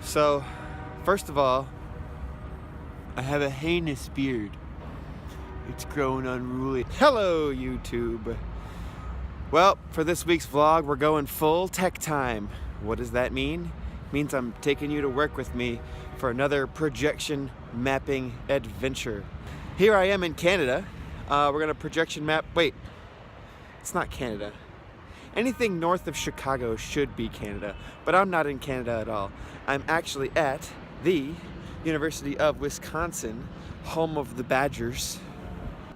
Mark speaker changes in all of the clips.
Speaker 1: So, first of all, I have a heinous beard. It's growing unruly. Hello, YouTube. Well, for this week's vlog, we're going full tech time. What does that mean? It means I'm taking you to work with me for another projection mapping adventure. Here I am in Canada. We're gonna projection map. Wait, it's not Canada. Anything north of Chicago should be Canada, but I'm not in Canada at all. I'm actually at the University of Wisconsin, home of the Badgers,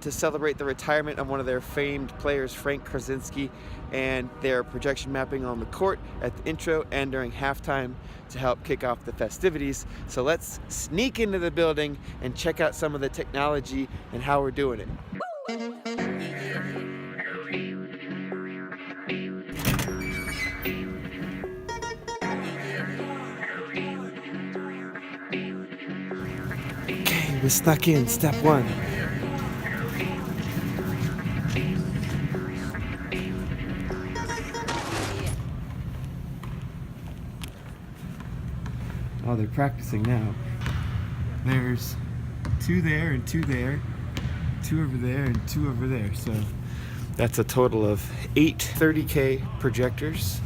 Speaker 1: to celebrate the retirement of one of their famed players, Frank Krasinski, and they're projection mapping on the court at the intro and during halftime to help kick off the festivities. So let's sneak into the building and check out some of the technology and how we're doing it. Okay, we snuck in, step one. Oh, they're practicing now. There's two there and two there, two over there and two over there. So that's a total of 8 30K projectors.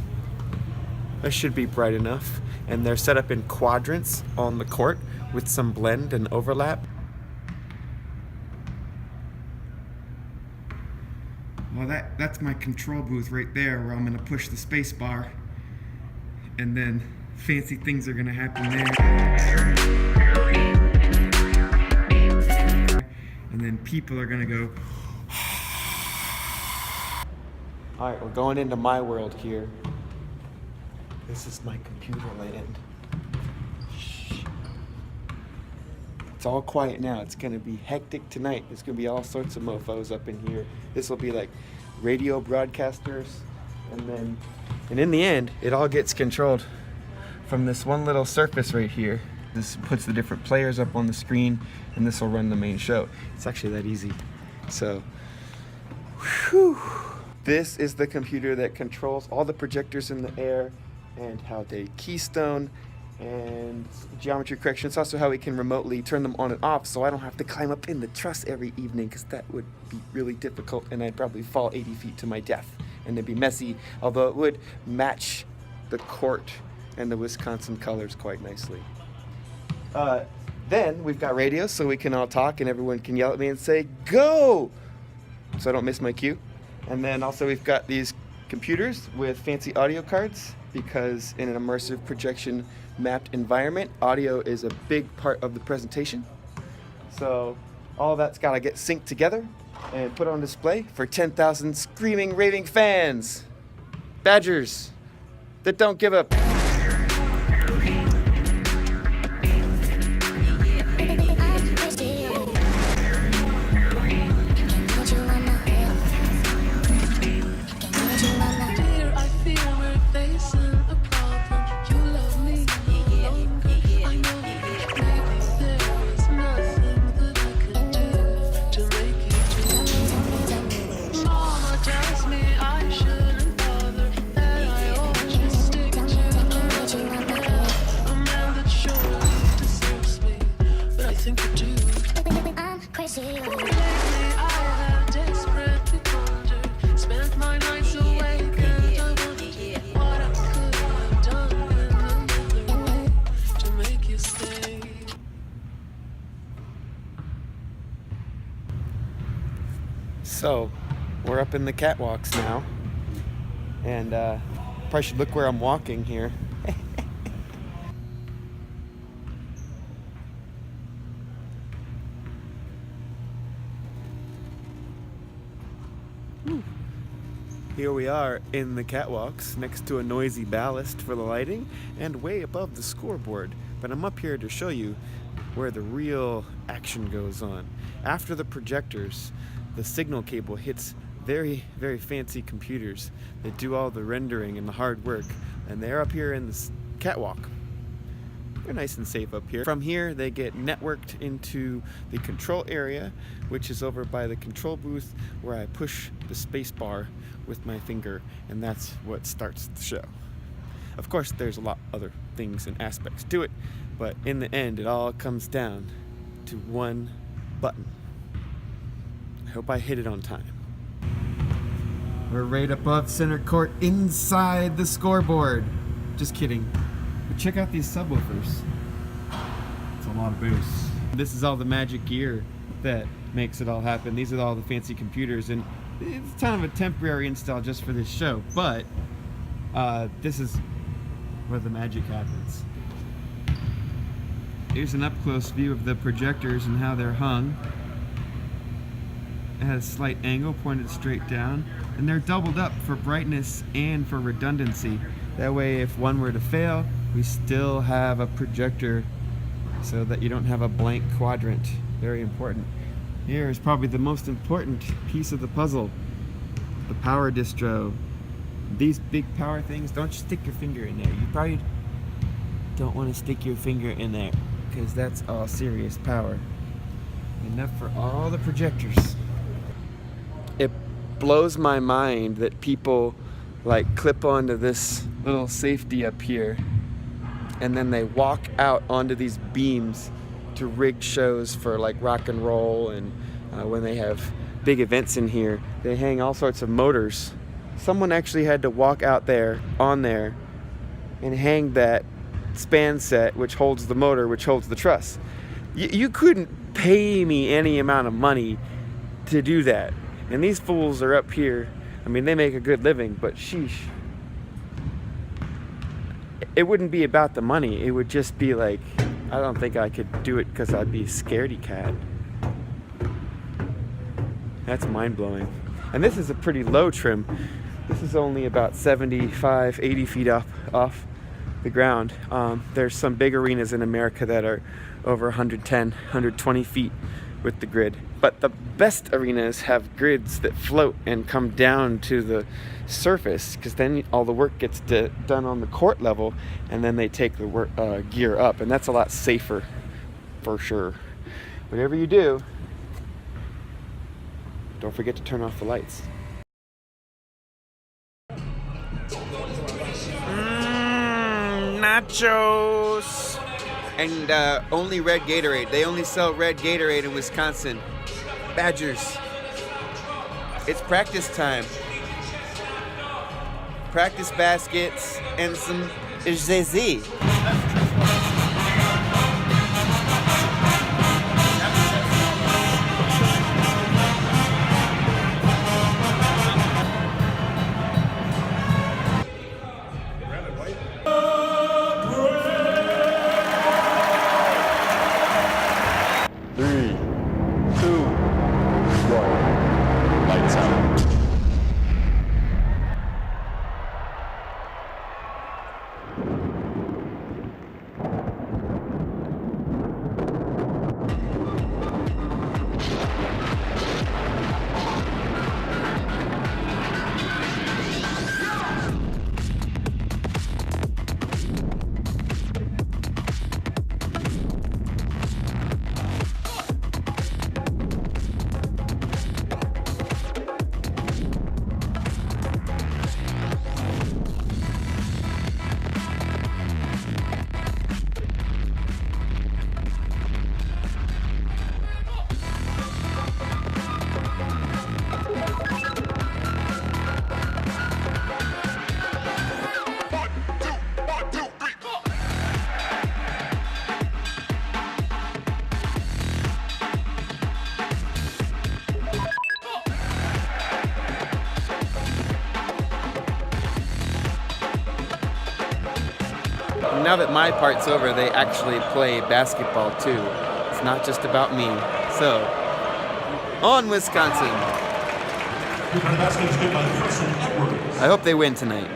Speaker 1: That should be bright enough. And they're set up in quadrants on the court with some blend and overlap. Well, that's my control booth right there where I'm gonna push the space bar, and then fancy things are gonna happen there. And then people are gonna go. All right, we're going into my world here. This is my computer land. Shh. It's all quiet now. It's gonna be hectic tonight. There's gonna be all sorts of mofos up in here. This will be like radio broadcasters, and in the end, it all gets controlled from this one little surface right here. This puts the different players up on the screen, and this will run the main show. It's actually that easy. So, whew. This is the computer that controls all the projectors in the air and how they keystone and geometry correction. It's also how we can remotely turn them on and off, so I don't have to climb up in the truss every evening, because that would be really difficult and I'd probably fall 80 feet to my death, and it'd be messy, although it would match the court and the Wisconsin colors quite nicely. Then we've got radios, so we can all talk and everyone can yell at me and say, "Go!" so I don't miss my cue. And then also we've got these computers with fancy audio cards, because in an immersive projection mapped environment, audio is a big part of the presentation. So all of that's gotta get synced together and put on display for 10,000 screaming, raving fans. Badgers that don't give up. So, we're up in the catwalks now, and probably should look where I'm walking here. Here we are in the catwalks next to a noisy ballast for the lighting and way above the scoreboard. But I'm up here to show you where the real action goes on. After the projectors, the signal cable hits very, very fancy computers that do all the rendering and the hard work, and they're up here in this catwalk. They're nice and safe up here. From here, they get networked into the control area, which is over by the control booth where I push the space bar with my finger, and that's what starts the show. Of course, there's a lot other things and aspects to it, but in the end, it all comes down to one button. I hope I hit it on time. We're right above center court inside the scoreboard. Just kidding. But check out these subwoofers. It's a lot of bass. This is all the magic gear that makes it all happen. These are all the fancy computers, and it's kind of a temporary install just for this show, but this is where the magic happens. Here's an up-close view of the projectors and how they're hung. It has a slight angle pointed straight down, and they're doubled up for brightness and for redundancy. That way, if one were to fail, we still have a projector so that you don't have a blank quadrant. Very important. Here is probably the most important piece of the puzzle, the power distro. These big power things, don't stick your finger in there. You probably don't want to stick your finger in there because that's all serious power. Enough for all the projectors. It blows my mind that people like clip onto this little safety up here and then they walk out onto these beams to rig shows for like rock and roll, and when they have big events in here, they hang all sorts of motors. Someone actually had to walk out there on there and hang that span set which holds the motor, which holds the truss. You couldn't pay me any amount of money to do that. And these fools are up here. I mean, they make a good living, but sheesh. It wouldn't be about the money. It would just be like, I don't think I could do it because I'd be scaredy cat. That's mind-blowing. And this is a pretty low trim. This is only about 75, 80 feet up off the ground. There's some big arenas in America that are over 110, 120 feet with the grid. But the best arenas have grids that float and come down to the surface, because then all the work gets done on the court level, and then they take the work, gear up, and that's a lot safer for sure. Whatever you do, don't forget to turn off the lights. Nachos! And only red Gatorade. They only sell red Gatorade in Wisconsin. Badgers. It's practice time. Practice baskets and some ZZ. Now that my part's over, they actually play basketball too. It's not just about me. So, on Wisconsin. I hope they win tonight.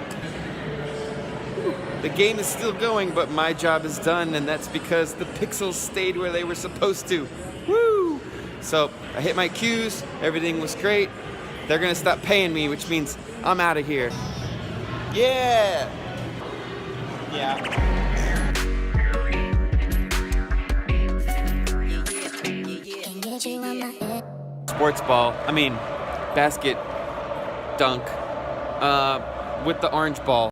Speaker 1: The game is still going, but my job is done, and that's because the pixels stayed where they were supposed to. Woo! So, I hit my cues, everything was great. They're gonna stop paying me, which means I'm out of here. Yeah! Yeah. Sports ball, basket dunk with the orange ball.